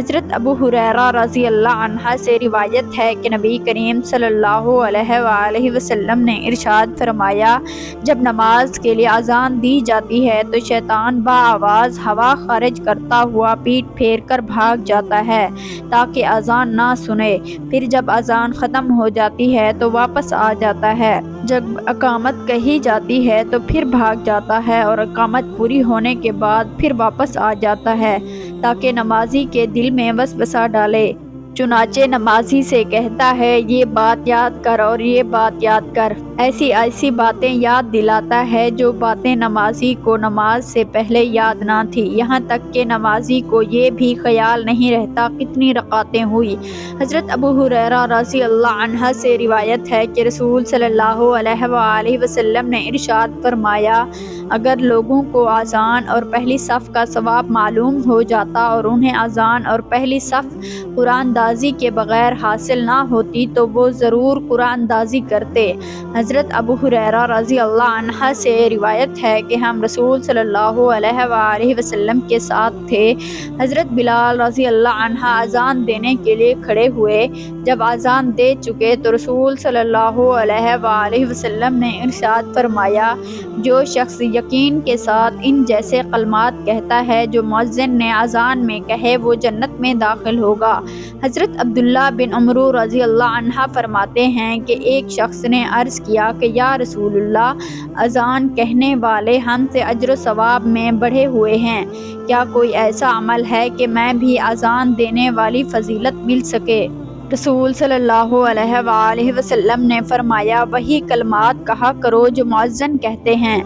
حضرت ابو ہریرہ رضی اللہ عنہ سے روایت ہے کہ نبی کریم صلی اللہ علیہ وآلہ وسلم نے ارشاد فرمایا، جب نماز کے لیے اذان دی جاتی ہے تو شیطان بآواز ہوا خارج کرتا ہوا پیٹ پھیر کر بھاگ جاتا ہے تاکہ اذان نہ سنے، پھر جب اذان ختم ہو جاتی ہے تو واپس آ جاتا ہے، جب اقامت کہی جاتی ہے تو پھر بھاگ جاتا ہے اور اقامت پوری ہونے کے بعد پھر واپس آ جاتا ہے تاکہ نمازی کے دل میں وسوسہ ڈالے۔ چنانچہ نمازی سے کہتا ہے، یہ بات یاد کر اور یہ بات یاد کر، ایسی ایسی باتیں یاد دلاتا ہے جو باتیں نمازی کو نماز سے پہلے یاد نہ تھی، یہاں تک کہ نمازی کو یہ بھی خیال نہیں رہتا کتنی رکعتیں ہوئی۔ حضرت ابو ہریرہ رضی اللہ عنہ سے روایت ہے کہ رسول صلی اللہ علیہ وآلہ وسلم نے ارشاد فرمایا، اگر لوگوں کو اذان اور پہلی صف کا ثواب معلوم ہو جاتا اور انہیں اذان اور پہلی صف قرآن دازی کے بغیر حاصل نہ ہوتی تو وہ ضرور قرآن دازی کرتے۔ حضرت ابو ہریرہ رضی اللہ عنہ سے روایت ہے کہ ہم رسول صلی اللہ علیہ وآلہ وسلم کے ساتھ تھے، حضرت بلال رضی اللہ عنہ اذان دینے کے لیے کھڑے ہوئے، جب اذان دے چکے تو رسول صلی اللہ علیہ وآلہ وسلم نے ارشاد فرمایا، جو شخص یقین کے ساتھ ان جیسے کلمات کہتا ہے جو مؤذن نے اذان میں کہے وہ جنت میں داخل ہوگا۔ حضرت عبداللہ بن عمرو رضی اللہ عنہ فرماتے ہیں کہ ایک شخص نے عرض کیا کہ یا رسول اللہ، اذان کہنے والے ہم سے اجر و ثواب میں بڑھے ہوئے ہیں، کیا کوئی ایسا عمل ہے کہ میں بھی اذان دینے والی فضیلت مل سکے؟ رسول صلی اللہ علیہ وآلہ وسلم نے فرمایا، وہی کلمات کہا کرو جو مؤذن کہتے ہیں،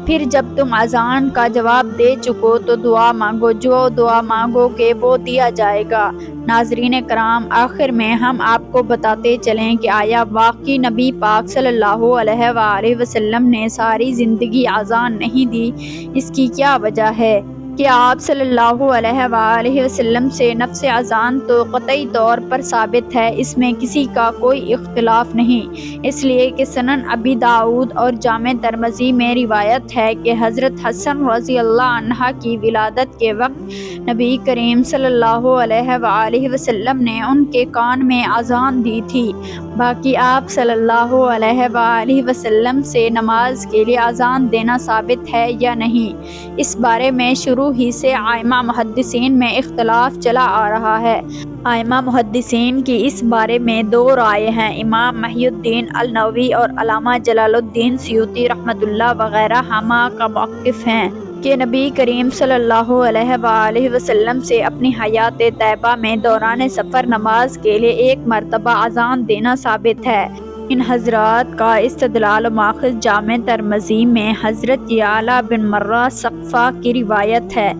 پھر جب تم اذان کا جواب دے چکو تو دعا مانگو، جو دعا مانگو گے وہ دیا جائے گا۔ ناظرین کرام، آخر میں ہم آپ کو بتاتے چلیں کہ آیا واقعی نبی پاک صلی اللہ علیہ وآلہ وسلم نے ساری زندگی اذان نہیں دی؟ اس کی کیا وجہ ہے؟ کہ آپ صلی اللہ علیہ وآلہ وسلم سے نفس اذان تو قطعی طور پر ثابت ہے، اس میں کسی کا کوئی اختلاف نہیں، اس لیے کہ سنن ابی داؤد اور جامع ترمذی میں روایت ہے کہ حضرت حسن رضی اللہ عنہ کی ولادت کے وقت نبی کریم صلی اللہ علیہ وآلہ وسلم نے ان کے کان میں اذان دی تھی۔ باقی آپ صلی اللہ علیہ وآلہ وسلم سے نماز کے لیے اذان دینا ثابت ہے یا نہیں، اس بارے میں شروع ہی سے ائمہ محدثین میں اختلاف چلا آ رہا ہے۔ ائمہ محدثین کی اس بارے میں دو رائے ہیں، امام محی الدین النووی اور علامہ جلال الدین سیوطی رحمۃ اللہ وغیرہ ہمہ کا موقف ہیں کہ نبی کریم صلی اللہ علیہ وآلہ وسلم سے اپنی حیات طیبہ میں دوران سفر نماز کے لیے ایک مرتبہ اذان دینا ثابت ہے۔ ان حضرات کا استدلال و ماخذ جامع ترمذی میں حضرت یعلا بن مرہ ثقفہ کی روایت ہے۔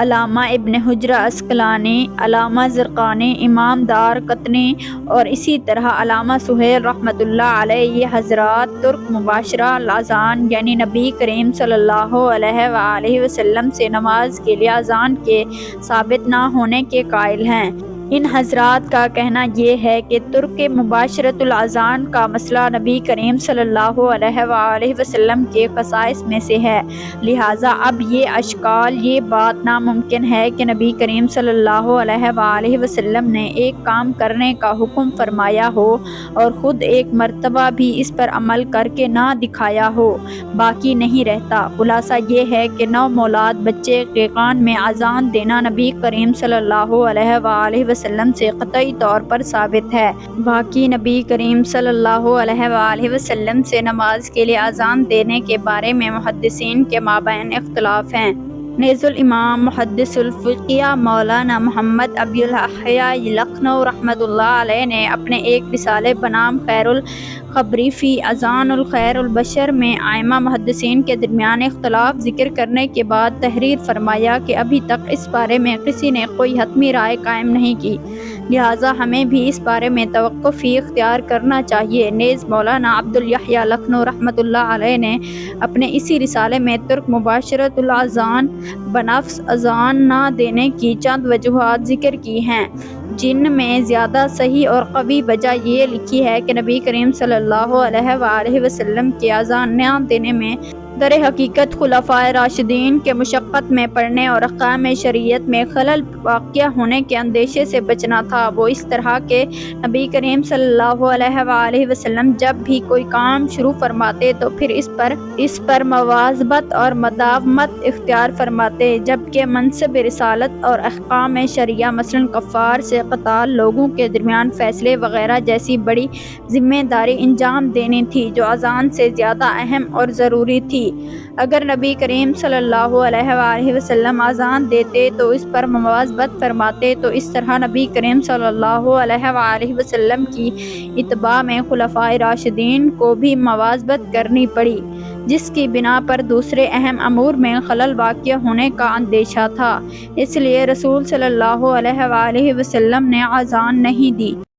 علامہ ابن حجر عسقلانی، علامہ زرقانی، امام دار قطنی اور اسی طرح علامہ سہیل رحمۃ اللہ علیہ، یہ حضرات ترک مباشرہ الاذان یعنی نبی کریم صلی اللہ علیہ وآلہ وسلم سے نماز کے لیے اذان کے ثابت نہ ہونے کے قائل ہیں۔ ان حضرات کا کہنا یہ ہے کہ ترک مباشرۃ الاذان کا مسئلہ نبی کریم صلی اللہ علیہ وآلہ وسلم کے خصائص میں سے ہے، لہٰذا اب یہ اشکال، یہ بات ناممکن ہے کہ نبی کریم صلی اللہ علیہ وآلہ وسلم نے ایک کام کرنے کا حکم فرمایا ہو اور خود ایک مرتبہ بھی اس پر عمل کر کے نہ دکھایا ہو، باقی نہیں رہتا۔ خلاصہ یہ ہے کہ نومولاد بچے کے کان میں اذان دینا نبی کریم صلی اللہ علیہ وآلہ وسلم سے قطعی طور پر ثابت ہے، باقی نبی کریم صلی اللہ علیہ وآلہ وسلم سے نماز کے لیے اذان دینے کے بارے میں محدثین کے مابین اختلاف ہیں۔ نیز الامام محدث الفقیہ مولانا محمد ابی الاحیاء لکھنؤ رحمۃ اللہ علیہ نے اپنے ایک رسالے بنام خیر الخبری فی اذان الخیر البشر میں ائمہ محدثین کے درمیان اختلاف ذکر کرنے کے بعد تحریر فرمایا کہ ابھی تک اس بارے میں کسی نے کوئی حتمی رائے قائم نہیں کی، لہٰذا ہمیں بھی اس بارے میں توقف اختیار کرنا چاہیے۔ نیز مولانا عبد الیحییٰ لکھنؤ رحمۃ اللہ علیہ نے اپنے اسی رسالے میں ترک مباشرۃ الاذان بنفس اذان نہ دینے کی چند وجوہات ذکر کی ہیں، جن میں زیادہ صحیح اور قوی وجہ یہ لکھی ہے کہ نبی کریم صلی اللہ علیہ وآلہ وسلم کے اذان نہ دینے میں در حقیقت خلفائے راشدین کے مشقت میں پڑنے اور احکام شریعت میں خلل واقع ہونے کے اندیشے سے بچنا تھا۔ وہ اس طرح کہ نبی کریم صلی اللہ علیہ وآلہ وسلم جب بھی کوئی کام شروع فرماتے تو پھر اس پر مواظبت اور مداومت اختیار فرماتے، جبکہ منصب رسالت اور احکام شرعیہ مثلاً کفار سے قتال، لوگوں کے درمیان فیصلے وغیرہ جیسی بڑی ذمہ داری انجام دینی تھی جو اذان سے زیادہ اہم اور ضروری تھی۔ اگر نبی کریم صلی اللہ علیہ وآلہ وسلم اذان دیتے تو اس پر مواظبت فرماتے، تو اس طرح نبی کریم صلی اللہ علیہ وآلہ وسلم کی اتباع میں خلفائے راشدین کو بھی مواظبت کرنی پڑی، جس کی بنا پر دوسرے اہم امور میں خلل واقع ہونے کا اندیشہ تھا۔ اس لیے رسول صلی اللہ علیہ وآلہ وسلم نے اذان نہیں دی۔